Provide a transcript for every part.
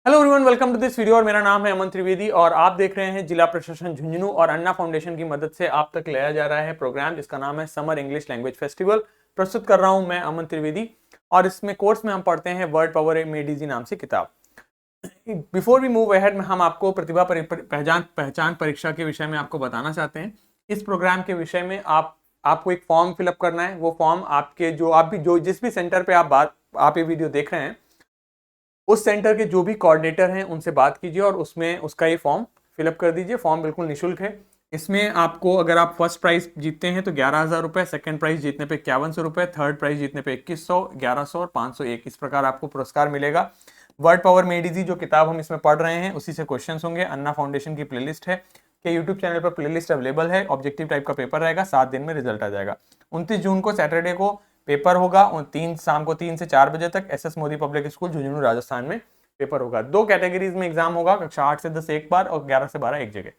Hello everyone, welcome to this video. और मेरा नाम है अमन त्रिवेदी और आप देख रहे हैं जिला प्रशासन झुंझुनू और अन्ना फाउंडेशन की मदद से आप तक लाया जा रहा है प्रोग्राम जिसका नाम है समर इंग्लिश लैंग्वेज फेस्टिवल। प्रस्तुत कर रहा हूं मैं अमन त्रिवेदी और इसमें कोर्स में हम पढ़ते हैं वर्ड पावर में डीजी नाम से किताब। बिफोर वी मूव अहेड हम आपको प्रतिभा पहचान परीक्षा के विषय में आपको बताना चाहते हैं। इस प्रोग्राम के विषय में आपको एक फॉर्म फिलअप करना है। वो फॉर्म आपके जो जिस भी सेंटर पे आप ये वीडियो देख रहे हैं उस सेंटर के जो भी कोऑर्डिनेटर हैं उनसे बात कीजिए और उसमें उसका ये फॉर्म फिलअप कर दीजिए। फॉर्म बिल्कुल निःशुल्क है। इसमें आपको अगर आप फर्स्ट प्राइज जीतते हैं तो 11,000 रुपए, सेकंड प्राइज जीतने पे 5100 रुपए, थर्ड प्राइज जीतने पे 2100, 1100 और 501 इस प्रकार आपको पुरस्कार मिलेगा। वर्ड पावर में डीजी जो किताब हम इसमें पढ़ रहे हैं उसी से क्वेश्चन होंगे। अन्ना फाउंडेशन की प्लेलिस्ट है कि यूट्यूब चैनल पर प्लेलिस्ट अवेलेबल है। ऑब्जेक्टिव टाइप का पेपर रहेगा, 7 दिन में रिजल्ट आ जाएगा। 29 जून को सैटरडे को पेपर होगा और शाम को 3 से 4 बजे तक SS Modi public school Jhunjhunu Rajasthan में पेपर होगा। 2 कैटेगरीज में एग्जाम होगा, कक्षा 8 से 10 एक बार और 11 से 12 एक जगह।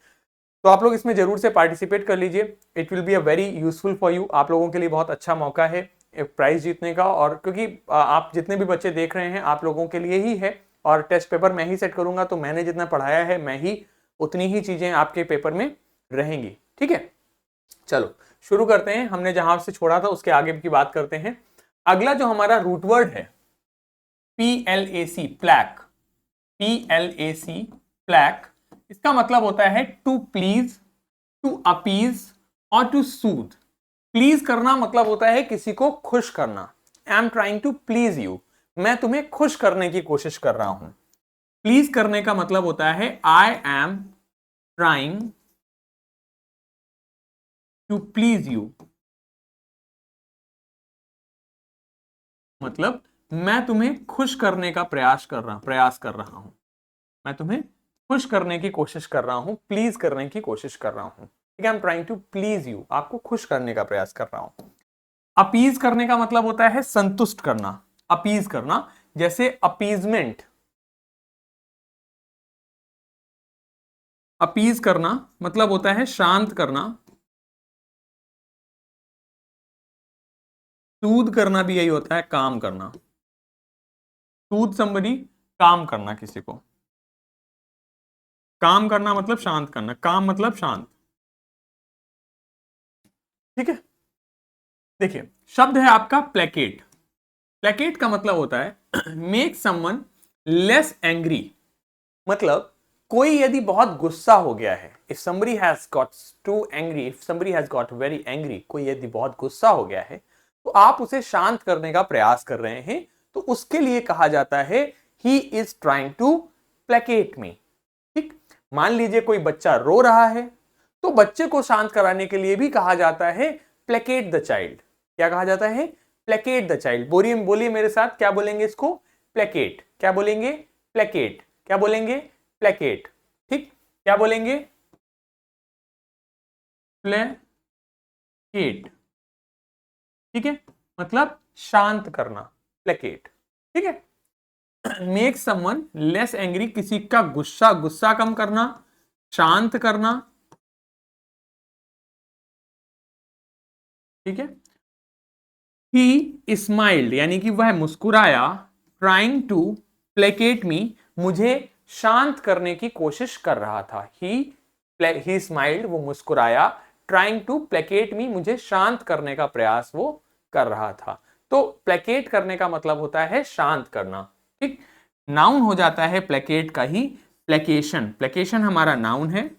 तो आप लोग इसमें जरूर से पार्टिसिपेट कर लीजिए। It will be a very useful for you. आप लोगों के लिए बहुत अच्छा मौका है एक प्राइज जीतने का। और क्योंकि आप जितने भी बच्चे देख रहे हैं आप लोगों के लिए ही है और टेस्ट पेपर मैं ही सेट करूंगा, तो मैंने जितना पढ़ाया है मैं ही उतनी ही चीजें आपके पेपर में रहेंगी। ठीक है, चलो शुरू करते हैं। हमने जहां से छोड़ा था उसके आगे की बात करते हैं। अगला जो हमारा रूट वर्ड है PLAC, प्लैक। PLAC, प्लैक, इसका मतलब होता है टू प्लीज, टू अपीज और टू सूद। प्लीज करना मतलब होता है किसी को खुश करना। I am trying to please you, मैं तुम्हें खुश करने की कोशिश कर रहा हूं। प्लीज करने का मतलब होता है I am trying to please you, मतलब मैं तुम्हें खुश करने का प्रयास कर रहा हूं। मैं तुम्हें खुश करने की कोशिश कर रहा हूं, प्लीज करने की कोशिश कर रहा हूं। ठीक है, I am trying to please you, आपको खुश करने का प्रयास कर रहा हूं। अपीज करने का मतलब होता है संतुष्ट करना, अपीज करना। जैसे अपीजमेंट, अपीज करना मतलब होता है शांत करना। सूद करना भी यही होता है, काम करना। सूद somebody, काम करना किसी को। काम करना मतलब शांत करना, काम मतलब शांत। ठीक है, देखिए शब्द है आपका प्लेकेट। प्लेकेट का मतलब होता है मेक समवन लेस एंग्री। मतलब कोई यदि बहुत गुस्सा हो गया है, if somebody has got too angry, if somebody has got very angry, कोई यदि बहुत गुस्सा हो गया है तो आप उसे शांत करने का प्रयास कर रहे हैं, तो उसके लिए कहा जाता है he is trying to placate me। ठीक, मान लीजिए कोई बच्चा रो रहा है तो बच्चे को शांत कराने के लिए भी कहा जाता है प्लेकेट द चाइल्ड। क्या कहा जाता है? Placket the child. बोलिए बोलिए मेरे साथ, क्या बोलेंगे इसको? प्लेकेट। क्या बोलेंगे? प्लेकेट। क्या बोलेंगे? प्लेकेट। ठीक, क्या बोलेंगे? प्लेकेट। ठीक है, मतलब शांत करना, प्लेकेट। ठीक है, मेक समवन लेस एंग्री, किसी का गुस्सा कम करना, शांत करना। ठीक है, ही स्माइल्ड यानी कि वह मुस्कुराया, ट्राइंग टू प्लेकेट मी, मुझे शांत करने की कोशिश कर रहा था। ही स्माइल्ड, वो मुस्कुराया, ट्राइंग टू प्लेकेट मी, मुझे शांत करने का प्रयास वो कर रहा था। तो प्लेकेट करने का मतलब होता है शांत करना। ठीक, नाउन हो जाता है प्लेकेट का ही प्लेकेशन। प्लेकेशन हमारा नाउन है।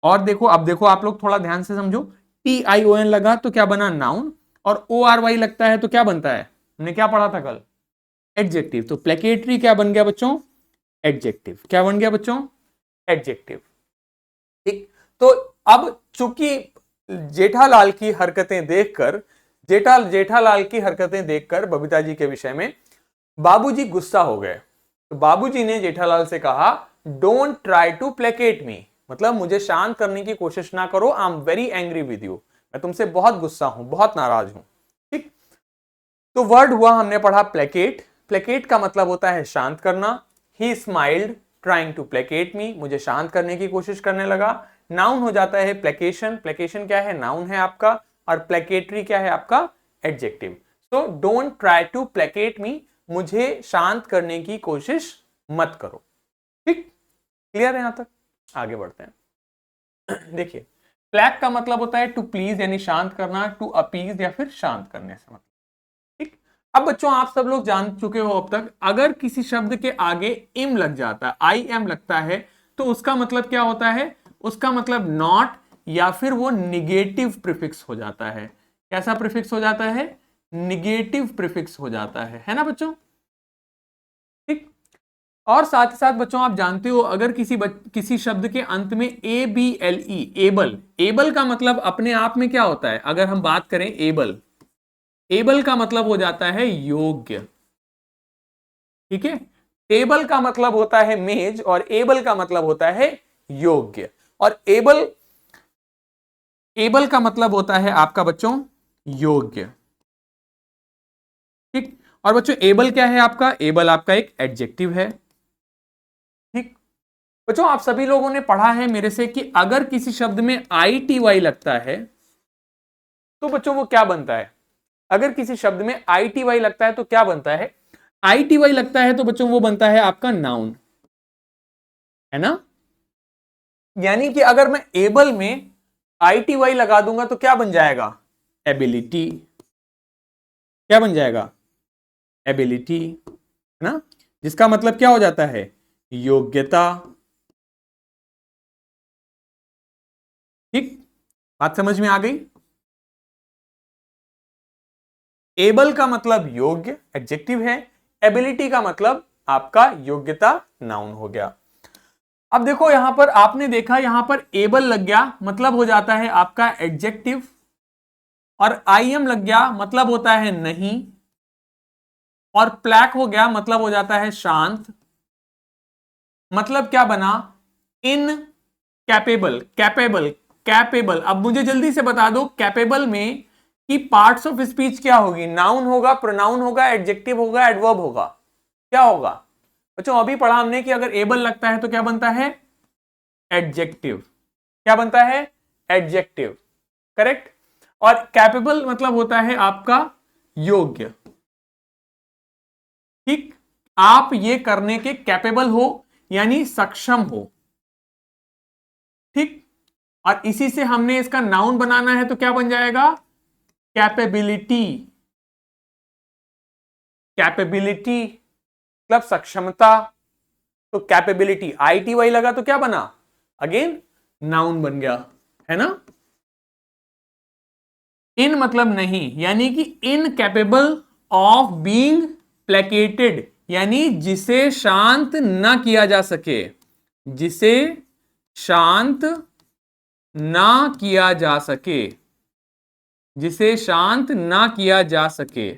और देखो, अब देखो आप लोग थोड़ा ध्यान से समझो। TION लगा तो क्या बना? नाउन। और ORY लगता है तो क्या बनता है? हमने क्या पढ़ा था कल? एडजेक्टिव। तो प्लेकेटरी क्या बन गया बच्चों? एडजेक्टिव। क्या बन गया बच्चों? एडजेक्टिव। ठीक, तो अब चूंकि जेठालाल की हरकतें देखकर जेठालाल की हरकतें देखकर बबीता जी के विषय में बाबूजी गुस्सा हो गए, तो बाबूजी ने जेठालाल से कहा डोंट ट्राई टू प्लेकेट मी, मतलब मुझे शांत करने की कोशिश ना करो। I am very angry with you, मैं तुमसे बहुत गुस्सा हूं, बहुत नाराज हूं। ठीक, तो वर्ड हुआ हमने पढ़ा प्लेकेट। प्लेकेट का मतलब होता है शांत करना। He smiled trying to placate me, मुझे शांत करने की कोशिश करने लगा। नाउन हो जाता है प्लेकेशन। प्लेकेशन क्या है? नाउन है आपका। और प्लेकेटरी क्या है आपका? Adjective. So don't try to placate me, मुझे शांत करने की कोशिश मत करो। ठीक, क्लियर है यहां तक? आगे बढ़ते हैं। देखिए, प्लैक का मतलब होता है टू प्लीज यानी शांत करना, टू अपीज या फिर शांत करने से मतलब। ठीक, अब बच्चों आप सब लोग जान चुके हो अब तक, अगर किसी शब्द के आगे इम लग जाता है, आई एम लगता है, तो उसका मतलब क्या होता है? उसका मतलब नॉट या फिर वो निगेटिव प्रीफिक्स हो जाता है। कैसा प्रीफिक्स हो जाता है? निगेटिव प्रीफिक्स हो जाता है ना बच्चों? ठीक, और साथ ही साथ बच्चों आप जानते हो, अगर किसी शब्द के अंत में A B L E, able, able का मतलब अपने आप में क्या होता है? अगर हम बात करें एबल, एबल का मतलब हो जाता है योग्य। ठीक है, टेबल का मतलब होता है मेज और एबल का मतलब होता है योग्य। और एबल, एबल का मतलब होता है आपका बच्चों योग्य। ठीक, और बच्चों एबल क्या है आपका? एबल आपका एक एडजेक्टिव है। ठीक, बच्चों आप सभी लोगों ने पढ़ा है मेरे से कि अगर किसी शब्द में आई टी वाई लगता है तो बच्चों वो क्या बनता है? अगर किसी शब्द में आई टी वाई लगता है तो क्या बनता है? आई टी वाई लगता है तो बच्चों वो बनता है आपका नाउन, है ना? यानी कि अगर मैं एबल में आई टी वाई लगा दूंगा तो क्या बन जाएगा? एबिलिटी। क्या बन जाएगा? एबिलिटी, है ना? जिसका मतलब क्या हो जाता है? योग्यता। ठीक, बात समझ में आ गई? एबल का मतलब योग्य, एडजेक्टिव है। एबिलिटी का मतलब आपका योग्यता, नाउन हो गया। अब देखो यहां पर आपने देखा, यहां पर एबल लग गया मतलब हो जाता है आपका एडजेक्टिव, और आई एम लग गया मतलब होता है नहीं, और प्लैक हो गया मतलब हो जाता है शांत। मतलब क्या बना? इन कैपेबल, कैपेबल, कैपेबल। अब मुझे जल्दी से बता दो कैपेबल में कि पार्ट्स ऑफ स्पीच क्या होगी? नाउन होगा, प्रोनाउन होगा, एडजेक्टिव होगा, एडवर्ब होगा। क्या होगा बच्चों? अभी पढ़ा हमने कि अगर एबल लगता है तो क्या बनता है? एडजेक्टिव। क्या बनता है? Adjective, correct. और कैपेबल मतलब होता है आपका योग्य। ठीक, आप ये करने के कैपेबल हो यानी सक्षम हो। ठीक, और इसी से हमने इसका नाउन बनाना है तो क्या बन जाएगा? कैपेबिलिटी। कैपेबिलिटी मतलब सक्षमता। तो कैपेबिलिटी, आई टी वाई लगा तो क्या बना? अगेन नाउन बन गया, है ना? इन मतलब नहीं, यानी कि इनकैपेबल ऑफ बीइंग प्लेकेटेड, यानी जिसे शांत ना किया जा सके, जिसे शांत ना किया जा सके, जिसे शांत ना किया जा सके,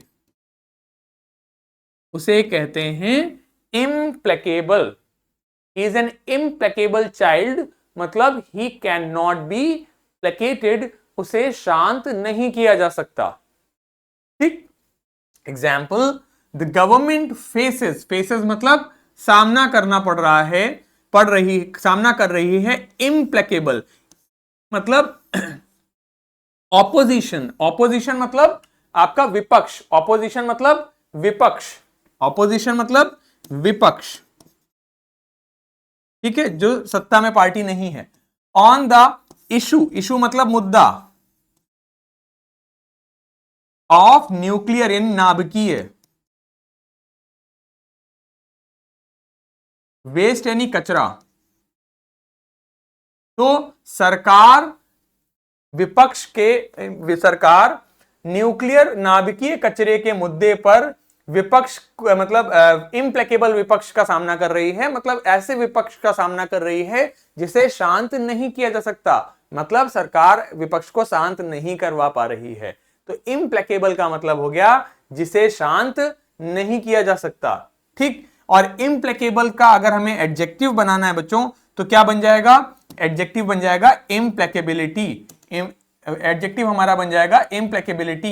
उसे कहते हैं implacable. Is an implacable child, मतलब ही कैन नॉट बी प्लेकेटेड, उसे शांत नहीं किया जा सकता। ठीक, example, the government faces, faces मतलब सामना करना पड़ रहा है, पड़ रही, सामना कर रही है इम्प्लेकेबल मतलब ऑपोजिशन। ऑपोजिशन मतलब आपका विपक्ष, ऑपोजिशन मतलब विपक्ष, ऑपोजिशन मतलब विपक्ष। ठीक है, जो सत्ता में पार्टी नहीं है। ऑन द इशू, इशू मतलब मुद्दा, ऑफ न्यूक्लियर यानी नाभिकीय, वेस्ट यानी कचरा। तो सरकार विपक्ष के, सरकार न्यूक्लियर नाभिकीय कचरे के मुद्दे पर विपक्ष मतलब इम्प्लेकेबल विपक्ष का सामना कर रही है, मतलब ऐसे विपक्ष का सामना कर रही है जिसे शांत नहीं किया जा सकता, मतलब सरकार विपक्ष को शांत नहीं करवा पा रही है। तो इम्प्लेकेबल का मतलब हो गया जिसे शांत नहीं किया जा सकता। ठीक, और इम्प्लेकेबल का अगर हमें एडजेक्टिव बनाना है बच्चों तो क्या बन जाएगा? एडजेक्टिव बन जाएगा इम्प्लेकेबिलिटी। एडजेक्टिव हमारा बन जाएगा इम्प्लेकेबिलिटी।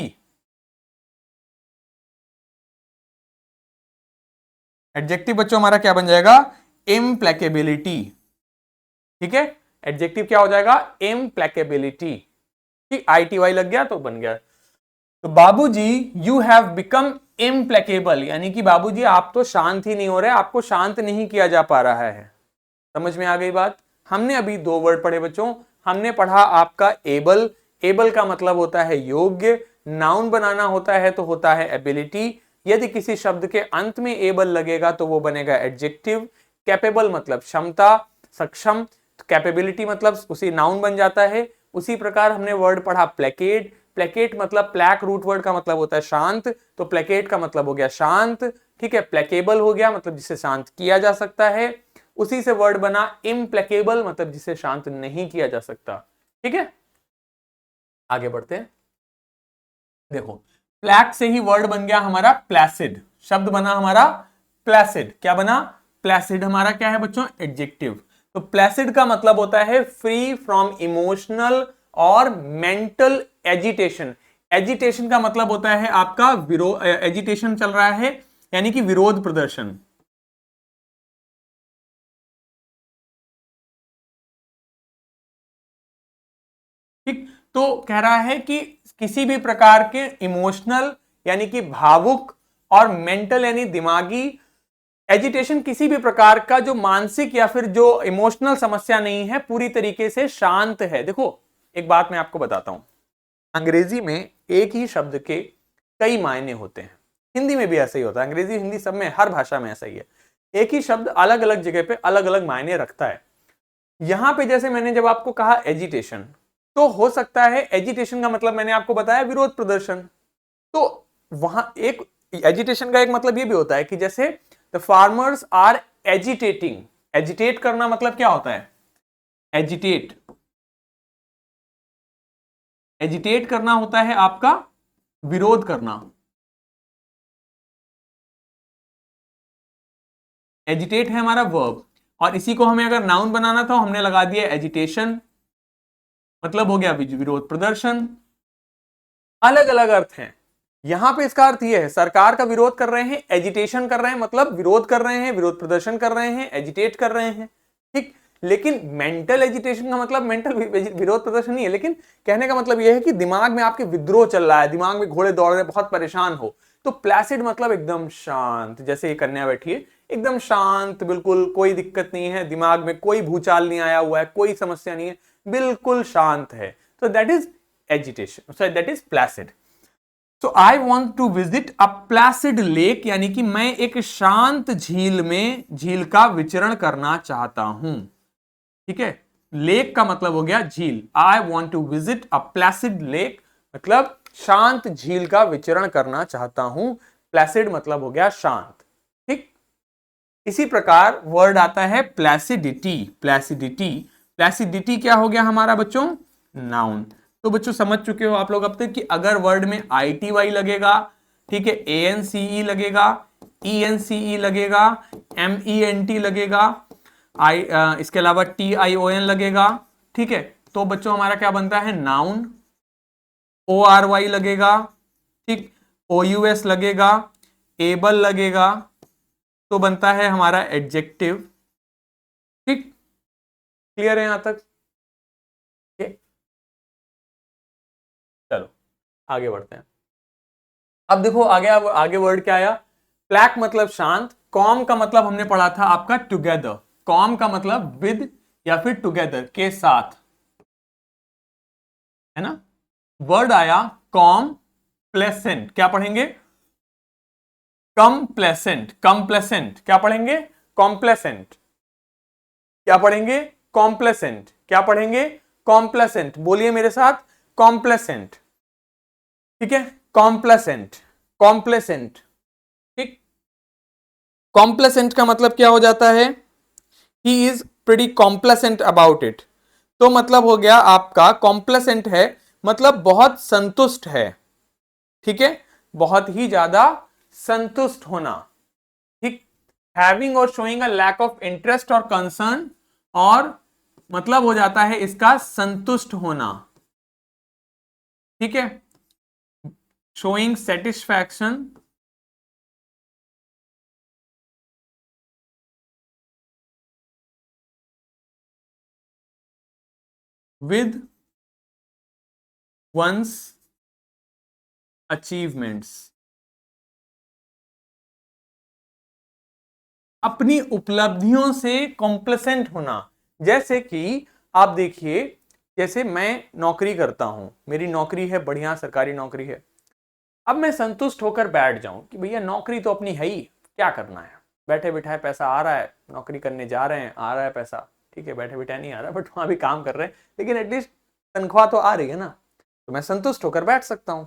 एडजेक्टिव बच्चों हमारा क्या बन जाएगा? इम्प्लेकेबिलिटी। ठीक है, एडजेक्टिव क्या हो जाएगा? इम्प्लेकेबिलिटी। ठीक, आई टी वाई लग गया तो बन गया। तो बाबूजी, यू हैव बिकम इम्प्लेकेबल, यानी कि बाबूजी आप तो शांत ही नहीं हो रहे, आपको शांत नहीं किया जा पा रहा है। समझ में आ गई बात? हमने अभी दो वर्ड पढ़े बच्चों। हमने पढ़ा आपका एबल, एबल का मतलब होता है योग्य, नाउन बनाना होता है तो होता है एबिलिटी। यदि किसी शब्द के अंत में एबल लगेगा तो वो बनेगा एडजेक्टिव। कैपेबल मतलब क्षमता, सक्षम, कैपेबिलिटी मतलब उसी नाउन बन जाता है। उसी प्रकार हमने वर्ड पढ़ा प्लेकेट, प्लेकेट मतलब प्लैक रूट वर्ड का मतलब होता है शांत, तो प्लेकेट का मतलब हो गया शांत। ठीक है, प्लेकेबल हो गया मतलब जिसे शांत किया जा सकता है। उसी से वर्ड बना इम्प्लेकेबल मतलब जिसे शांत नहीं किया जा सकता। ठीक है, आगे बढ़ते हैं। देखो, प्लैक से ही वर्ड बन गया हमारा प्लैसिड, शब्द बना हमारा प्लैसिड। क्या बना? प्लैसिड हमारा क्या है बच्चों? एडजेक्टिव। तो प्लैसिड का मतलब होता है फ्री फ्रॉम इमोशनल और मेंटल एजिटेशन। एजिटेशन का मतलब होता है आपका विरोध, एजिटेशन चल रहा है यानी कि विरोध प्रदर्शन। ठीक, तो कह रहा है कि किसी भी प्रकार के इमोशनल यानी कि भावुक और मेंटल यानी दिमागी एजिटेशन, किसी भी प्रकार का जो मानसिक या फिर जो इमोशनल समस्या नहीं है, पूरी तरीके से शांत है। देखो एक बात मैं आपको बताता हूं, अंग्रेजी में एक ही शब्द के कई मायने होते हैं। हिंदी में भी ऐसा ही होता है, अंग्रेजी हिंदी सब में, हर भाषा में ऐसा ही है। एक ही शब्द अलग अलग जगह पे अलग अलग मायने रखता है। यहां पे जैसे मैंने जब आपको कहा एजिटेशन, तो हो सकता है एजिटेशन का मतलब मैंने आपको बताया विरोध प्रदर्शन। तो वहां एक एजिटेशन का एक मतलब यह भी होता है कि जैसे the farmers are agitating. Agitate करना मतलब क्या होता है? एजिटेट, एजिटेट करना होता है आपका विरोध करना। एजिटेट है हमारा वर्ब, और इसी को हमें अगर नाउन बनाना था हमने लगा दिया एजिटेशन, मतलब हो गया विरोध प्रदर्शन। अलग अलग अर्थ हैं। यहां पे इसका अर्थ यह है सरकार का विरोध कर रहे हैं, एजिटेशन कर रहे हैं मतलब विरोध कर रहे हैं, विरोध प्रदर्शन कर रहे हैं, एजिटेट कर रहे हैं। ठीक, लेकिन मेंटल एजिटेशन का मतलब मेंटल विरोध प्रदर्शन नहीं है, लेकिन कहने का मतलब यह है कि दिमाग में आपके विद्रोह चल रहा है, दिमाग में घोड़े दौड़ रहे हैं, बहुत परेशान हो। तो प्लासिड मतलब एकदम शांत, जैसे ये कन्या बैठी है एकदम शांत, बिल्कुल कोई दिक्कत नहीं है, दिमाग में कोई भूचाल नहीं आया हुआ है, कोई समस्या नहीं है, बिल्कुल शांत है। तो that is agitation, sorry that is placid. तो I want to visit a placid lake, यानी कि मैं एक शांत झील में, झील का विचरण करना चाहता हूं। ठीक है, लेक का मतलब हो गया झील। I want to visit a placid lake मतलब शांत झील का विचरण करना चाहता हूं। प्लासिड मतलब हो गया शांत। ठीक, इसी प्रकार वर्ड आता है प्लैसिडिटी। प्लैसिडिटी, प्लैसिडिटी क्या हो गया हमारा बच्चों? नाउन। तो बच्चों समझ चुके हो आप लोग अब तक कि अगर वर्ड में आई टी वाई लगेगा, ठीक है, ए एन सी ई लगेगा, ई एन सी ई लगेगा, एम ई एन टी लगेगा, इसके अलावा टी आई ओ एन लगेगा, ठीक है, तो बच्चों हमारा क्या बनता है? नाउन। ओ आर वाई लगेगा, ठीक, ओ यू एस लगेगा, एबल लगेगा, तो बनता है हमारा एडजेक्टिव। ठीक, क्लियर है यहां तक? ठीक, चलो आगे बढ़ते हैं। अब देखो आगे, अब आगे वर्ड क्या आया? प्लैक मतलब शांत, कॉम का मतलब हमने पढ़ा था आपका टुगेदर। कॉम का मतलब विद या फिर टुगेदर, के साथ, है ना। वर्ड आया कॉम प्लेसेंट, क्या पढ़ेंगे? कम्प्लेसेंट, कम्प्लेसेंट क्या पढ़ेंगे? कॉम्प्लेसेंट। क्या पढ़ेंगे? कॉम्प्लेसेंट। क्या पढ़ेंगे? कॉम्प्लेसेंट। बोलिए मेरे साथ, कॉम्प्लेसेंट। ठीक है, कॉम्प्लेसेंट, कॉम्प्लेसेंट। ठीक, कॉम्प्लेसेंट का मतलब क्या हो जाता है? He is pretty complacent about it. तो मतलब हो गया आपका कॉम्प्लेसेंट है मतलब बहुत संतुष्ट है। ठीक है, बहुत ही ज्यादा संतुष्ट होना। ठीक, हैविंग और showing a lack of interest और कंसर्न, और मतलब हो जाता है इसका संतुष्ट होना। ठीक है, showing satisfaction with one's achievements. अपनी उपलब्धियों से कॉम्प्लेसेंट होना। जैसे कि आप देखिए, जैसे मैं नौकरी करता हूं, मेरी नौकरी है, बढ़िया सरकारी नौकरी है। अब मैं संतुष्ट होकर बैठ जाऊं कि भैया नौकरी तो अपनी है ही, क्या करना है, बैठे बिठाए पैसा आ रहा है, नौकरी करने जा रहे हैं, आ रहा है पैसा, ठीक है, बैठे बिठाए नहीं आ रहा बट वहां भी काम कर रहे हैं, लेकिन एटलीस्ट तनख्वाह तो आ रही है ना, तो मैं संतुष्ट होकर बैठ सकता हूं।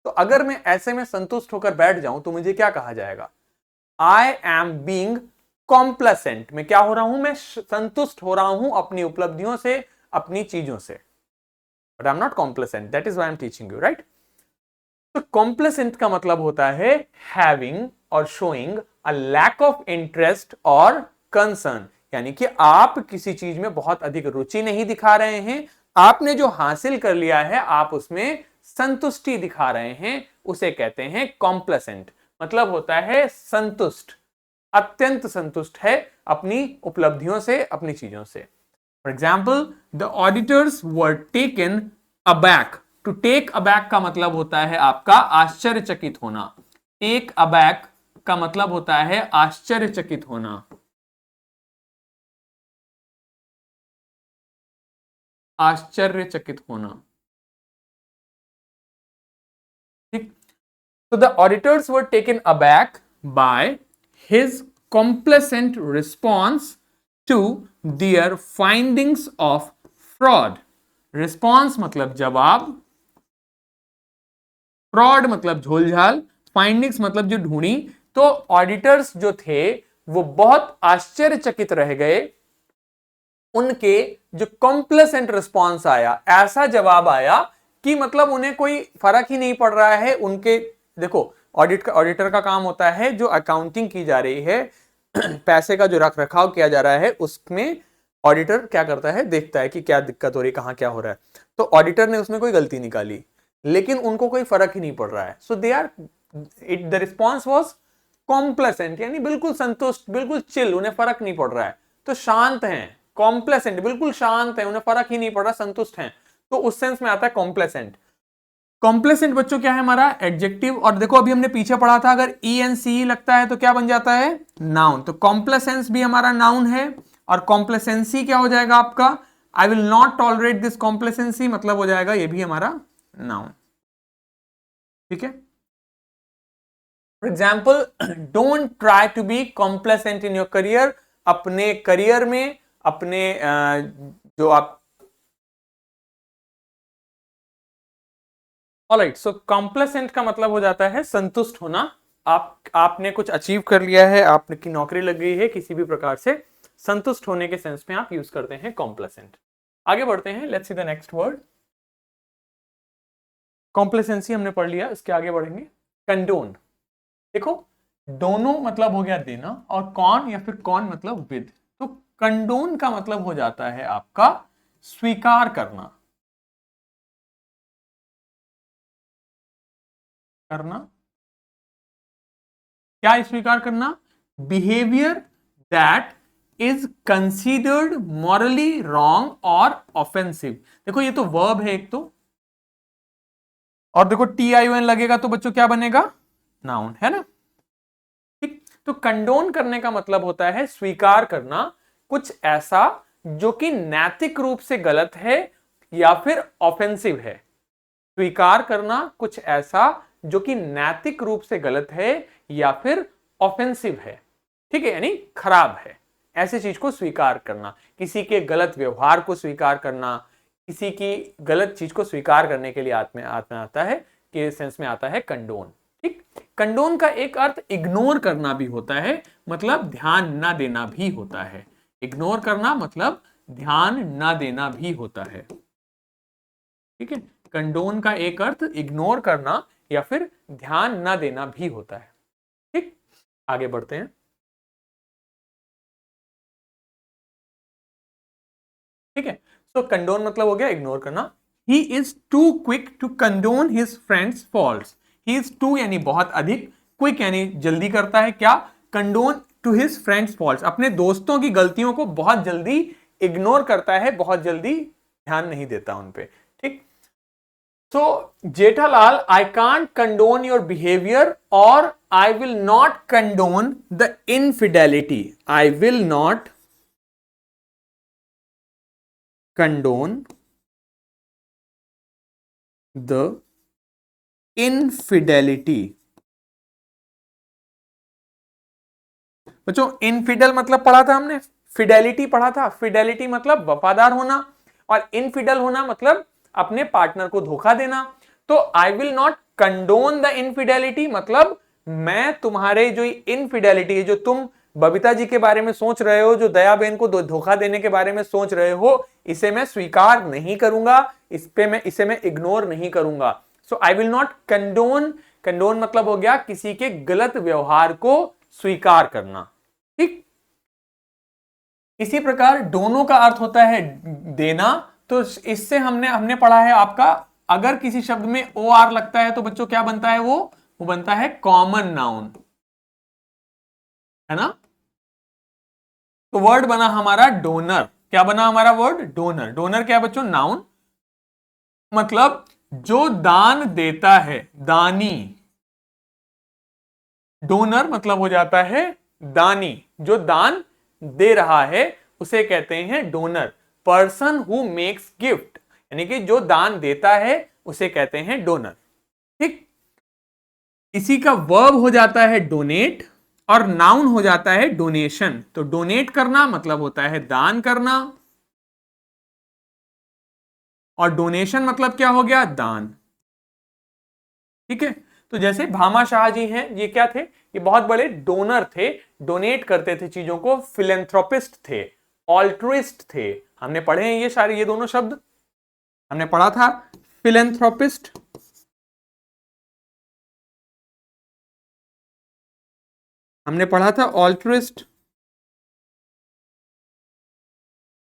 तो अगर मैं ऐसे में संतुष्ट होकर बैठ जाऊं तो मुझे क्या कहा जाएगा? I am being complacent. मैं क्या हो रहा हूं? मैं संतुष्ट हो रहा हूं अपनी उपलब्धियों से, अपनी चीजों से, but I am not complacent, that is why I am teaching you, right? तो कॉम्प्लेसेंट का मतलब होता है हैविंग और showing a lack of interest और कंसर्न, यानी कि आप किसी चीज में बहुत अधिक रुचि नहीं दिखा रहे हैं, आपने जो हासिल कर लिया है आप उसमें संतुष्टि दिखा रहे हैं, उसे कहते हैं कॉम्प्लेसेंट। मतलब होता है संतुष्ट, अत्यंत संतुष्ट है अपनी उपलब्धियों से, अपनी चीजों से। For example, the auditors were taken aback. To take aback का मतलब होता है आपका आश्चर्यचकित होना। टेक अबैक का मतलब होता है आश्चर्यचकित होना, आश्चर्यचकित होना, ठीक। So the auditors were taken aback by his complacent response to their findings of fraud. Response मतलब जवाब, फ्रॉड मतलब झोलझाल, फाइंडिंग्स मतलब जो ढूंढी। तो ऑडिटर्स जो थे वो बहुत आश्चर्यचकित रह गए, उनके जो कॉम्प्लेसेंट रिस्पॉन्स आया, ऐसा जवाब आया कि मतलब उन्हें कोई फर्क ही नहीं पड़ रहा है उनके। देखो, ऑडिटर का काम होता है जो अकाउंटिंग की जा रही है, पैसे का जो रख रखाव किया जा रहा है उसमें ऑडिटर क्या करता है, देखता है कि क्या दिक्कत हो रही है, कहां क्या हो रहा है। तो ऑडिटर ने उसमें कोई गलती निकाली, लेकिन उनको कोई फर्क ही नहीं पड़ रहा है। So they are, it the response was complacent, यानी बिल्कुल संतुष्ट, बिल्कुल चिल, उन्हें फर्क नहीं पड़ रहा है, तो शांत हैं। कॉम्प्लेसेंट बिल्कुल शांत है, उन्हें फर्क ही नहीं पड़ रहा, संतुष्ट हैं, तो उस सेंस में आता है कॉम्प्लेसेंट। कॉम्प्लेसेंट बच्चों क्या है हमारा? एडजेक्टिव। और देखो अभी हमने पीछे पढ़ा था, अगर ई एन सी लगता है तो क्या बन जाता है? नाउन। तो कॉम्प्लेसेंस भी हमारा नाउन है, और कॉम्प्लेसेंसी क्या हो जाएगा आपका? I will not tolerate this complacency, मतलब हो जाएगा ये भी हमारा नाउन, ठीक है। For example, don't try to be complacent in your career. अपने करियर में, अपने जो आप, ऑलराइट, सो कॉम्प्लेसेंट का मतलब हो जाता है संतुष्ट होना। आपने कुछ अचीव कर लिया है, आपकी नौकरी लग गई है, किसी भी प्रकार से संतुष्ट होने के सेंस में आप यूज करते हैं कॉम्प्लेसेंट। आगे बढ़ते हैं, let's see the next word. Complacency हमने पढ़ लिया, इसके आगे बढ़ेंगे। कंडोन। देखो, दोनों मतलब हो गया देना, और कौन या फिर कौन मतलब विद। तो कंडोन का मतलब हो जाता है आपका स्वीकार करना, करना क्या स्वीकार करना? Behaviour that is considered morally wrong और ऑफेंसिव। देखो ये तो वर्ब है एक तो, और देखो टी आई ओ एन लगेगा तो बच्चों क्या बनेगा? नाउन, है ना, ठीक। तो कंडोन करने का मतलब होता है स्वीकार करना कुछ ऐसा जो कि नैतिक रूप से गलत है या फिर ऑफेंसिव है। स्वीकार करना कुछ ऐसा जो कि नैतिक रूप से गलत है या फिर ऑफेंसिव है, ठीक है, यानी खराब है, ऐसी चीज को स्वीकार करना। किसी के गलत व्यवहार को स्वीकार करना, किसी की गलत चीज को स्वीकार करने के लिए आत्मा आता है, के सेंस में आता है कंडोन, ठीक। कंडोन का एक अर्थ इग्नोर करना भी होता है, मतलब ध्यान ना देना भी होता है। इग्नोर करना मतलब ध्यान ना देना भी होता है, ठीक है। कंडोन का एक अर्थ इग्नोर करना या फिर ध्यान ना देना भी होता है, ठीक। आगे बढ़ते हैं, ठीक है। तो कंडोन मतलब हो गया इग्नोर करना। He is too quick to condone his friends faults. He is too यानी बहुत अधिक, क्विक यानी जल्दी करता है क्या? Condone to his friends faults, अपने दोस्तों की गलतियों को बहुत जल्दी इग्नोर करता है, बहुत जल्दी ध्यान नहीं देता उन पे, ठीक। So, Jethalal, I can't condone your behavior, or I will not condone the infidelity. I will not condone the infidelity. बच्चों, इनफिडल मतलब पढ़ा था हमने, फिडेलिटी पढ़ा था। फिडेलिटी मतलब वफादार होना, और इनफिडल होना मतलब अपने पार्टनर को धोखा देना। तो आई will not condone the infidelity मतलब मैं तुम्हारे जो इनफिडेलिटी है, जो तुम बबीता जी के बारे में सोच रहे हो, जो दया बहन को धोखा देने के बारे में सोच रहे हो, इसे मैं स्वीकार नहीं करूंगा, इसे मैं इग्नोर नहीं करूंगा। So I will not condone. Condone मतलब हो गया किसी के गलत व्यवहार को स्वीकार करना, ठीक। इसी प्रकार दोनों का अर्थ होता है देना। तो इससे हमने पढ़ा है आपका, अगर किसी शब्द में ओ आर लगता है तो बच्चों क्या बनता है, वो बनता है कॉमन नाउन, है ना। तो वर्ड बना हमारा डोनर। क्या बना हमारा वर्ड? डोनर। डोनर क्या है बच्चों? नाउन, मतलब जो दान देता है, दानी। डोनर मतलब हो जाता है दानी, जो दान दे रहा है उसे कहते हैं donor. Person who makes gift, यानी कि जो दान देता है उसे कहते हैं डोनर, ठीक। इसी का वर्ब हो जाता है डोनेट, और नाउन हो जाता है डोनेशन। तो डोनेट करना मतलब होता है दान करना, और डोनेशन मतलब क्या हो गया? दान, ठीक है। तो जैसे भामा शाह जी हैं, ये क्या थे? ये बहुत बड़े डोनर थे, डोनेट करते थे चीजों को, फिलेंथ्रोपिस्ट थे, ऑल्ट्रुइस्ट थे। हमने पढ़े हैं ये सारे, ये दोनों शब्द हमने पढ़ा था। फिलेंथ्रोपिस्ट, हमने पढ़ा था ऑल्ट्रुइस्ट।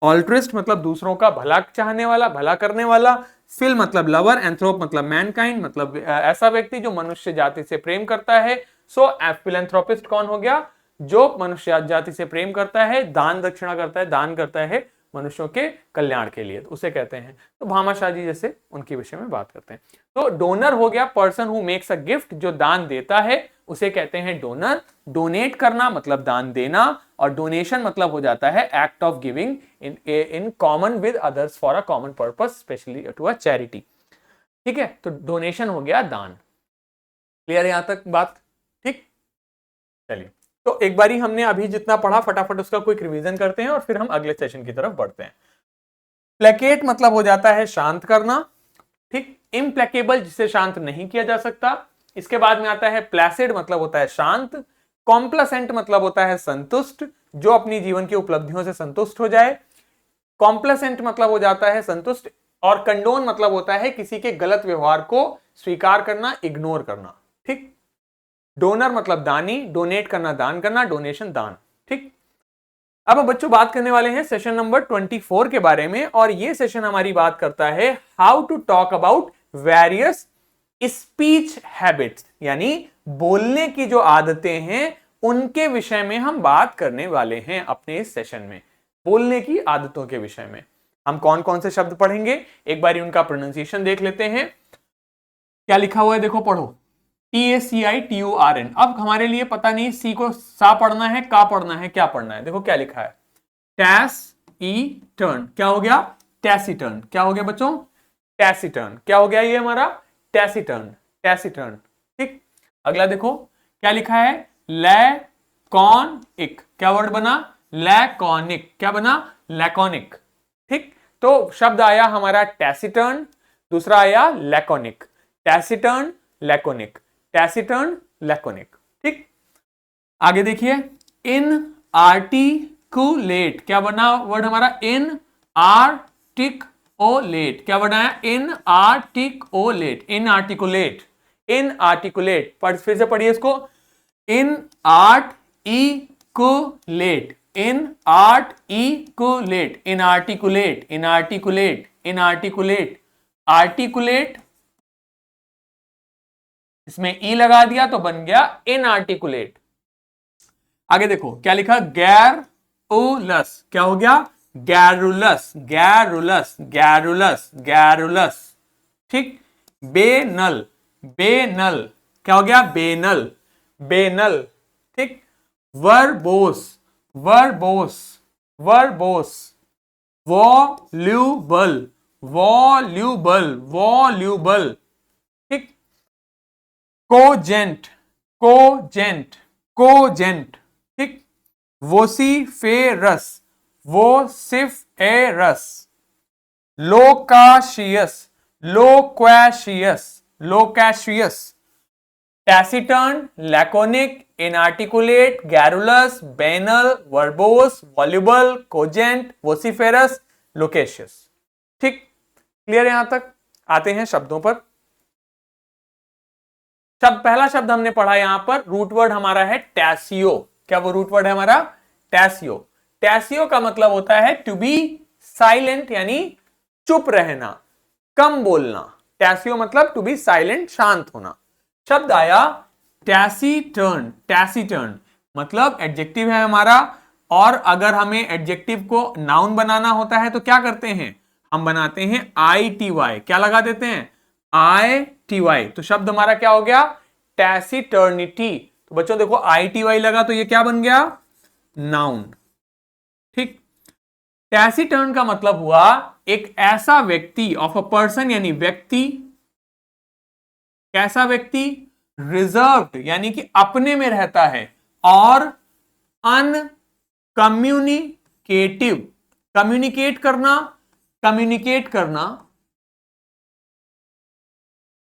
ऑल्ट्रिस्ट मतलब दूसरों का भला चाहने वाला, भला करने वाला। फिल मतलब लवर, एंथ्रोप मतलब मैनकाइंड, मतलब ऐसा व्यक्ति जो मनुष्य जाति से प्रेम करता है। सो फिलेंथ्रोपिस्ट कौन हो गया? जो मनुष्य जाति से प्रेम करता है, दान दक्षिणा करता है, दान करता है मनुष्यों के कल्याण के लिए, तो उसे कहते हैं। तो भामा शाह जी जैसे उनके विषय में बात करते हैं। तो डोनर हो गया person who makes a gift, जो दान देता है उसे कहते हैं डोनर। डोनेट करना मतलब दान देना, और डोनेशन मतलब हो जाता है act of giving in common with others for a common purpose, specially to a charity, ठीक है। तो डोनेशन हो गया दान। क्लियर है यहां तक बात? ठीक, चलिए। तो एक बारी हमने अभी जितना पढ़ा फटाफट उसका क्विक रिवीजन करते हैं और फिर हम अगले सेशन की तरफ बढ़ते हैं। प्लेकेट मतलब हो जाता है शांत करना, ठीक। इम्प्लेकेबल, जिसे शांत नहीं किया जा सकता। इसके बाद में आता है प्लेसिड, मतलब होता है शांत। कॉम्प्लासेंट मतलब होता है संतुष्ट, जो अपनी जीवन की उपलब्धियों से संतुष्ट हो जाए। कॉम्प्लासेंट मतलब हो जाता है संतुष्ट। और कंडोन मतलब होता है किसी के गलत व्यवहार को स्वीकार करना, इग्नोर करना, ठीक। डोनर मतलब दानी, डोनेट करना दान करना, डोनेशन दान, ठीक। अब हम बच्चों बात करने वाले हैं सेशन नंबर 24 के बारे में, और ये सेशन हमारी बात करता है how to talk about various speech habits, यानी बोलने की जो आदतें हैं उनके विषय में हम बात करने वाले हैं अपने इस सेशन में। बोलने की आदतों के विषय में हम कौन कौन से शब्द पढ़ेंगे, एक बार उनका प्रोनाउंसिएशन देख लेते हैं। क्या लिखा हुआ है देखो, पढ़ो। TACITURN। अब हमारे लिए पता नहीं सी को सा पढ़ना है, का पढ़ना है, क्या पढ़ना है। देखो क्या लिखा है, टैस ई टर्न। क्या हो गया? टैसिटर्न। क्या हो गया बच्चों? टैसिटर्न। क्या हो गया ये हमारा? टैसिटर्न, टैसिटर्न, ठीक। अगला देखो क्या लिखा है, लैकॉनिक। क्या वर्ड बना? लैकॉनिक। क्या बना? लैकॉनिक, ठीक। तो शब्द आया हमारा टैसिटर्न, दूसरा आया laconic. Taciturn, laconic, taciturn, laconic, ठीक। आगे देखिए, इन आर्टिकुलेट। क्या बना वर्ड हमारा? Inarticulate. क्या बनाया? Inarticulate, inarticulate, inarticulate. फिर से पढ़िए इसको, inarticulate, inarticulate, inarticulate, inarticulate, inarticulate, articulate, इसमें ई लगा दिया तो बन गया इनआर्टिकुलेट। आगे देखो क्या लिखा, गैरुलस। क्या हो गया? गैरुलस, गैरुलस, गैरुलस, गैरुलस, ठीक। बेनल, बेनल क्या हो गया? Banal, banal. ठीक। Verbose, verbose, verbose. Voluble, voluble, voluble. ठीक। Cogent, cogent, cogent. ठीक। Vociferous, vociferous. Loquacious, loquacious, loquacious. Taciturn, laconic, inarticulate, garrulous, banal, verbose, voluble, cogent, vociferous, loquacious. ठीक, clear यहां तक? आते हैं शब्दों पर। पहला शब्द हमने पढ़ा यहां पर, रूट वर्ड हमारा है टैसियो। क्या वो रूट वर्ड है हमारा? टैसियो। टैसियो का मतलब होता है टू बी साइलेंट, यानी चुप रहना, कम बोलना। टैसियो मतलब टू बी साइलेंट, शांत होना। शब्द आया टैसीटर्न, टैसीटर्न मतलब एडजेक्टिव है हमारा। और अगर हमें एडजेक्टिव को नाउन बनाना होता है तो क्या करते हैं? हम बनाते हैं ITY। क्या लगा देते हैं? ITY। तो शब्द हमारा क्या हो गया? टैसीटर्निटी। तो बच्चों देखो ITY लगा तो ये क्या बन गया? नाउन। ठीक। टैसीटर्न का मतलब हुआ एक ऐसा व्यक्ति, ऑफ अ पर्सन यानी व्यक्ति। कैसा व्यक्ति? रिजर्व्ड यानी कि अपने में रहता है, और अनकम्युनिकेटिव, कम्युनिकेट करना, कम्युनिकेट करना।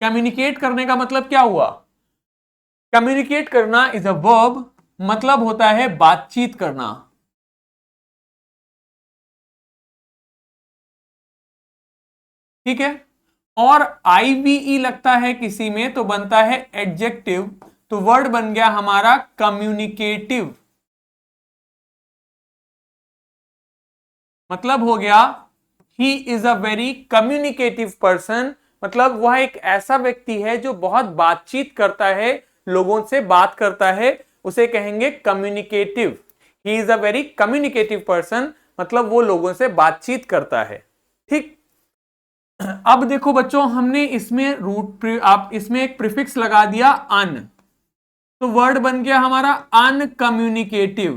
कम्युनिकेट करने का मतलब क्या हुआ? कम्युनिकेट करना इज अ वर्ब, मतलब होता है बातचीत करना। ठीक है। और IVE लगता है किसी में तो बनता है एडजेक्टिव। तो वर्ड बन गया हमारा कम्युनिकेटिव। मतलब हो गया he is a very communicative person, मतलब वह एक ऐसा व्यक्ति है जो बहुत बातचीत करता है, लोगों से बात करता है, उसे कहेंगे communicative. He is a very communicative person, मतलब वो लोगों से बातचीत करता है। ठीक। अब देखो बच्चों, हमने इसमें आप इसमें एक प्रीफिक्स लगा दिया अन, तो वर्ड बन गया हमारा अनकम्युनिकेटिव।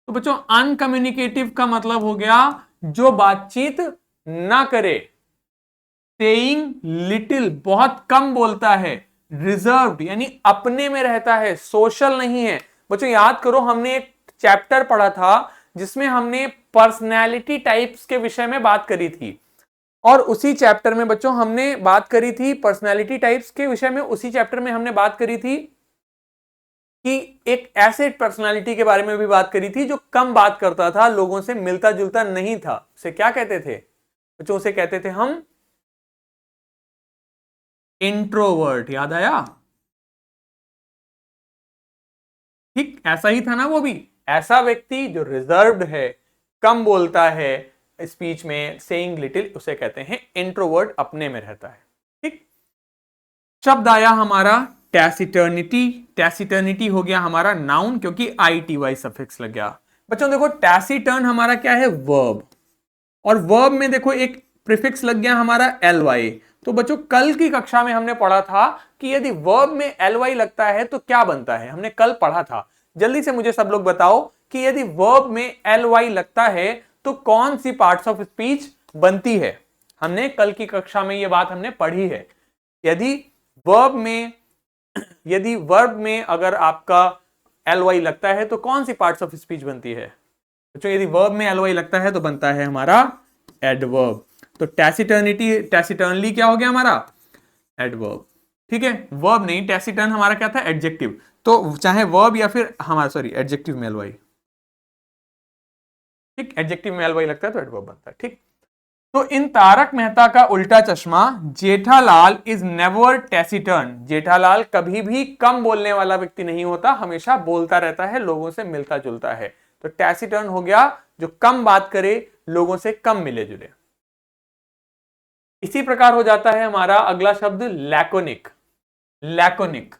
तो बच्चों अनकम्युनिकेटिव का मतलब हो गया जो बातचीत ना करे। सेइंग लिटिल बहुत कम बोलता है। रिजर्व्ड यानी अपने में रहता है, सोशल नहीं है। बच्चों याद करो, हमने एक चैप्टर पढ़ा था जिसमें हमने पर्सनैलिटी टाइप्स के विषय में बात करी थी। और उसी चैप्टर में बच्चों हमने बात करी थी पर्सनैलिटी टाइप्स के विषय में, उसी चैप्टर में हमने बात करी थी कि एक ऐसे पर्सनालिटी के बारे में भी बात करी थी जो कम बात करता था, लोगों से मिलता जुलता नहीं था। उसे क्या कहते थे बच्चों? उसे कहते थे हम इंट्रोवर्ट। याद आया? ठीक ऐसा ही था ना वो भी। ऐसा व्यक्ति जो रिजर्व्ड है, कम बोलता है स्पीच में, सेइंग लिटिल, उसे कहते हैं इंट्रोवर्ट, अपने में रहता है। ठीक। शब्द आया हमारा टैसिटर्निटी। टैसिटर्निटी हो गया हमारा नाउन, क्योंकि ITY सफिक्स लग गया। बच्चों देखो टैसिटर्न हमारा क्या है? वर्ब। और वर्ब में देखो एक प्रीफिक्स लग गया हमारा LY। तो बच्चों कल की कक्षा में हमने पढ़ा था कि यदि वर्ब में LY लगता है तो क्या बनता है, हमने कल पढ़ा था। जल्दी से मुझे सब लोग बताओ कि यदि वर्ब में LY लगता है तो कौन सी पार्ट्स ऑफ स्पीच बनती है। हमने कल की कक्षा में यह बात हमने पढ़ी है। यदि वर्ब में यदि वर्ब में अगर आपका LY लगता है तो कौन सी पार्ट्स ऑफ स्पीच बनती है? बच्चों यदि वर्ब में LY लगता है तो बनता है हमारा एडवर्ब। तो टैसिटर्निटी, टैसिटर्नली क्या हो गया हमारा? एडवर्ब। ठीक है। वर्ब नहीं, टैसिटर्न हमारा क्या था? एडजेक्टिव। तो चाहे वर्ब या फिर हमारा एडजेक्टिव में LY। ठीक, एडजेक्टिव में LY लगता है तो एडवर्ब बनता है। ठीक। तो इन तारक मेहता का उल्टा चश्मा, जेठालाल इज नेवर टैसिटर्न। जेठालाल कभी भी कम बोलने वाला व्यक्ति नहीं होता, हमेशा बोलता रहता है, लोगों से मिलता जुलता है। तो टैसिटर्न हो गया जो कम बात करे, लोगों से कम मिले जुले। इसी प्रकार हो जाता है हमारा अगला शब्द लैकोनिक। लैकोनिक,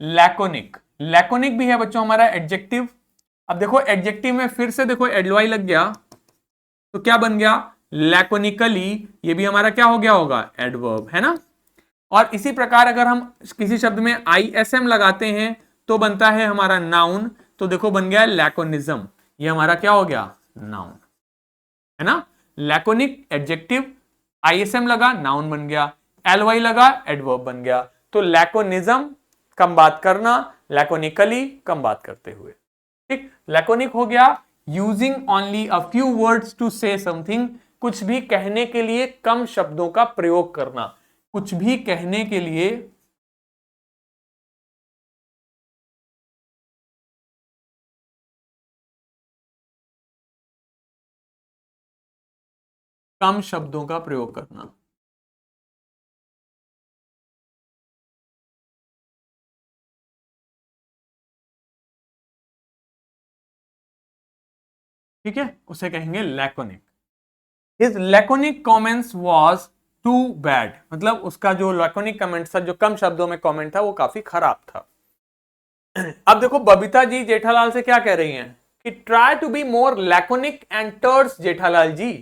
लैकोनिक, लैकोनिक भी है बच्चों हमारा एडजेक्टिव। अब देखो एडजेक्टिव में फिर से देखो एडवाई लग गया तो क्या बन गया? लैकोनिकली, ये भी हमारा क्या हो गया होगा, एडवर्ब, है ना। और इसी प्रकार अगर हम किसी शब्द में आईएसएम लगाते हैं तो बनता है हमारा नाउन। तो देखो बन गया लैकोनिज्म, ये हमारा क्या हो गया, नाउन, है ना। लैकोनिक एडजेक्टिव, आईएसएम लगा नाउन बन गया, एलवाई लगा एडवर्ब बन गया। तो लैकोनिज्म कम बात करना, लैकोनिकली कम बात करते हुए, ठीक। लैकोनिक हो गया using only a few words to say something, कुछ भी कहने के लिए कम शब्दों का प्रयोग करना, कुछ भी कहने के लिए कम शब्दों का प्रयोग करना। ठीक है, उसे कहेंगे laconic. His laconic comments was too bad, मतलब उसका जो लैकोनिक कमेंट था, जो कम शब्दों में कमेंट था, वो काफी खराब था। अब देखो बबीता जी जेठालाल से क्या कह रही हैं कि try to be more laconic and terse Jethalal ji.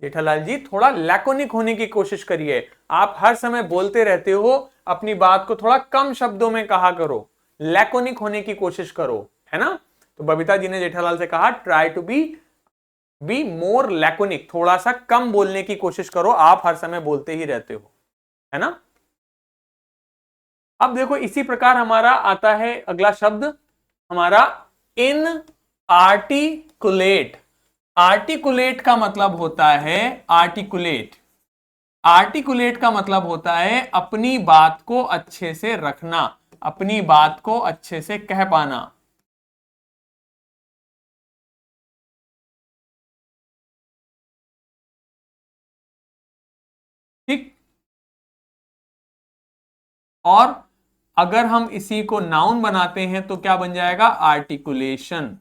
Jethalal ji थोड़ा लैकोनिक होने की कोशिश करिए, आप हर समय बोलते रहते हो, अपनी बात को थोड़ा कम शब्दों में कहा करो, लैकोनिक होने की कोशिश करो, है ना। तो बबीता जी ने जेठालाल से कहा try to be more laconic, थोड़ा सा कम बोलने की कोशिश करो, आप हर समय बोलते ही रहते हो, है ना। अब देखो इसी प्रकार हमारा आता है अगला शब्द हमारा इन आर्टिकुलेट। आर्टिकुलेट का मतलब होता है आर्टिकुलेट, आर्टिकुलेट का मतलब होता है अपनी बात को अच्छे से रखना, अपनी बात को अच्छे से कह पाना। ठीक। और अगर हम इसी को नाउन बनाते हैं तो क्या बन जाएगा, आर्टिकुलेशन।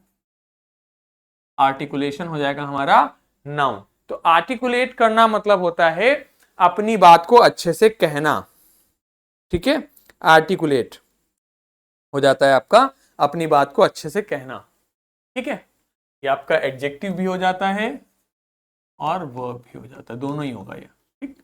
आर्टिकुलेशन हो जाएगा हमारा नाउन। तो आर्टिकुलेट करना मतलब होता है अपनी बात को अच्छे से कहना, ठीक है। आर्टिकुलेट हो जाता है आपका अपनी बात को अच्छे से कहना, ठीक है। ये आपका एडजेक्टिव भी हो जाता है और वर्ब भी हो जाता है, दोनों ही होगा ये, ठीक।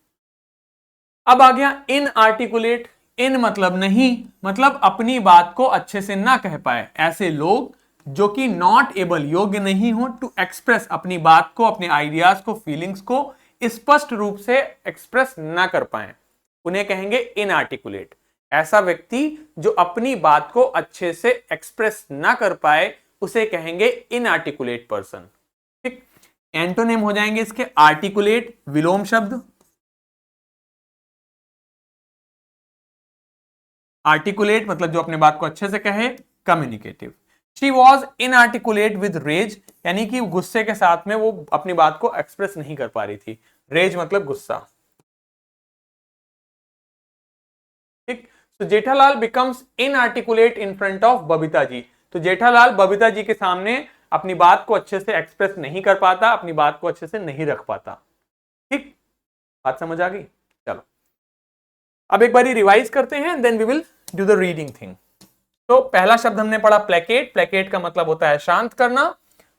अब आ गया इन आर्टिकुलेट। इन मतलब नहीं, मतलब अपनी बात को अच्छे से ना कह पाए, ऐसे लोग जो कि नॉट एबल, योग्य नहीं हो टू एक्सप्रेस, अपनी बात को, अपने आइडियाज को, फीलिंग्स को स्पष्ट रूप से एक्सप्रेस ना कर पाए, उन्हें कहेंगे इनआर्टिकुलेट। ऐसा व्यक्ति जो अपनी बात को अच्छे से एक्सप्रेस ना कर पाए उसे कहेंगे इनआर्टिकुलेट पर्सन, ठीक। एंटोनिम हो जाएंगे इसके आर्टिकुलेट, विलोम शब्द, आर्टिकुलेट मतलब जो अपने बात को अच्छे से कहे, communicative. She was inarticulate with rage, यानी कि गुस्से के साथ में वो अपनी बात को एक्सप्रेस नहीं कर पा रही थी, रेज मतलब गुस्सा, ठीक। तो Jethalal becomes inarticulate in front of Babita ji. तो जेठालाल बबीता जी के सामने अपनी बात को अच्छे से एक्सप्रेस नहीं कर पाता, अपनी बात को अच्छे से नहीं रख पाता, ठीक। बात समझ आ गई। चलो अब एक बारी रिवाइज करते हैं, then we will do the reading thing. तो पहला शब्द हमने पढ़ा प्लेकेट। प्लेकेट का मतलब होता है शांत करना,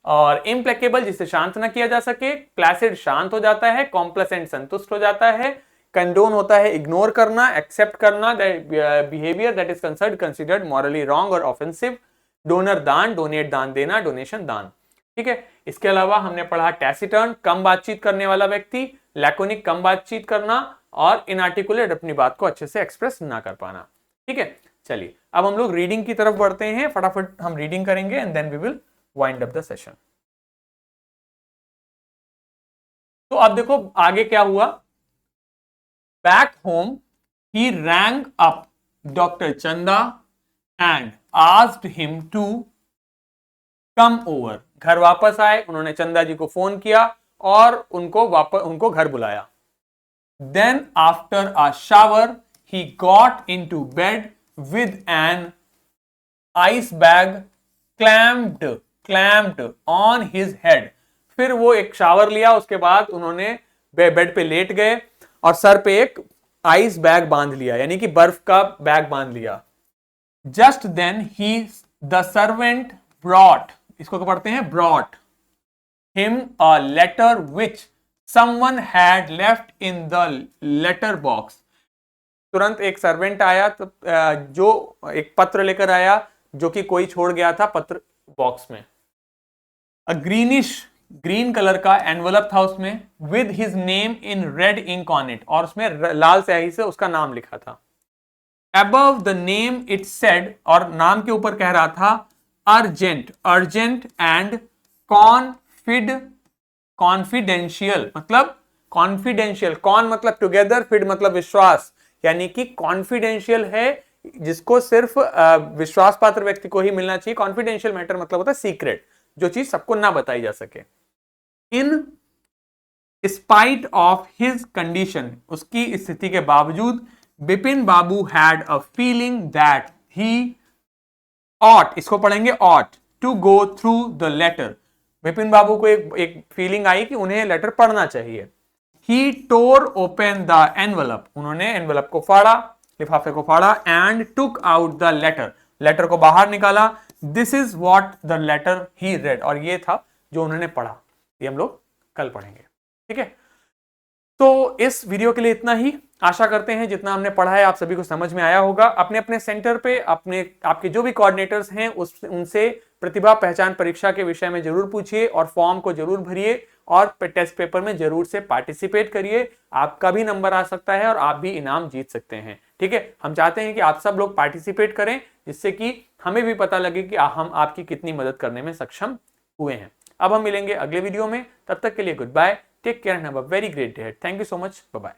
और इम्प्लेकेबल जिसे शांत ना किया जा सके, प्लेसिड शांत हो जाता है, कॉम्प्लेसेंट संतुष्ट हो जाता है, कंडोन होता है इग्नोर करना, एक्सेप्ट करना, behaviour that is considered morally wrong और ऑफेंसिव, डोनर दान, डोनेट दान देना, डोनेशन दान, ठीक है। इसके अलावा हमने पढ़ा टैसिटर्न कम बातचीत करने वाला व्यक्ति, लैकोनिक कम बातचीत करना, और इनआर्टिकुलेट अपनी बात को अच्छे से एक्सप्रेस ना कर पाना, ठीक है। चलिए अब हम लोग रीडिंग की तरफ बढ़ते हैं, फटाफट हम रीडिंग करेंगे and then we will wind up the session. तो अब देखो आगे क्या हुआ। Back home he rang up doctor Chanda and asked him to come over. घर वापस आए, उन्होंने चंदा जी को फोन किया और उनको घर बुलाया। Then after a shower he got into bed with an ice bag clamped on his head। फिर वो एक शावर लिया, उसके बाद उन्होंने बेड पे लेट गए और सर पे एक आइस बैग बांध लिया, यानी कि बर्फ का बैग बांध लिया। Just then he the servant brought, इसको पढ़ते हैं brought him a letter which someone had left in the letter box. तुरंत एक सर्वेंट आया तो जो एक पत्र लेकर आया जो कि कोई छोड़ गया था पत्र बॉक्स में. अ ग्रीन कलर का एनवलप था उसमें, with his name in red ink on it, और उसमें लाल स्याही से उसका नाम लिखा था. Above the name it said, और नाम के ऊपर कह रहा था अर्जेंट एंड कॉन्फिडेंशियल. मतलब कॉन्फिडेंशियल, कॉन मतलब टुगेदर, फिड मतलब विश्वास, यानी कि कॉन्फिडेंशियल है जिसको सिर्फ विश्वास पात्र व्यक्ति को ही मिलना चाहिए. कॉन्फिडेंशियल मैटर मतलब होता है सीक्रेट, जो चीज सबको ना बताई जा सके. In spite of his condition, उसकी स्थिति के बावजूद, Bipin Babu had a feeling that he ought, इसको पढ़ेंगे ought to go through the letter. Bipin बाबू को एक फीलिंग आई कि उन्हें लेटर पढ़ना चाहिए. He tore open the envelope, उन्होंने एनवलप को फाड़ा, लिफाफे को फाड़ा, and took out the letter, letter को बाहर निकाला. This is what the letter he read, और ये था जो उन्होंने पढ़ा. ये हम लोग कल पढ़ेंगे. ठीक है, तो इस वीडियो के लिए इतना ही. आशा करते हैं जितना हमने पढ़ा है आप सभी को समझ में आया होगा. अपने अपने सेंटर पे आपके जो भी कोऑर्डिनेटर्स हैं उनसे प्रतिभा पहचान परीक्षा के विषय में जरूर पूछिए और फॉर्म को जरूर भरिए और टेस्ट पेपर में जरूर से पार्टिसिपेट करिए. आपका भी नंबर आ सकता है और आप भी इनाम जीत सकते हैं. ठीक है, हम चाहते हैं कि आप सब लोग पार्टिसिपेट करें जिससे कि हमें भी पता लगे कि हम आपकी कितनी मदद करने में सक्षम हुए हैं. अब हम मिलेंगे अगले वीडियो में. तब तक के लिए good bye, take care and have a very great day. Thank you so much, bye bye.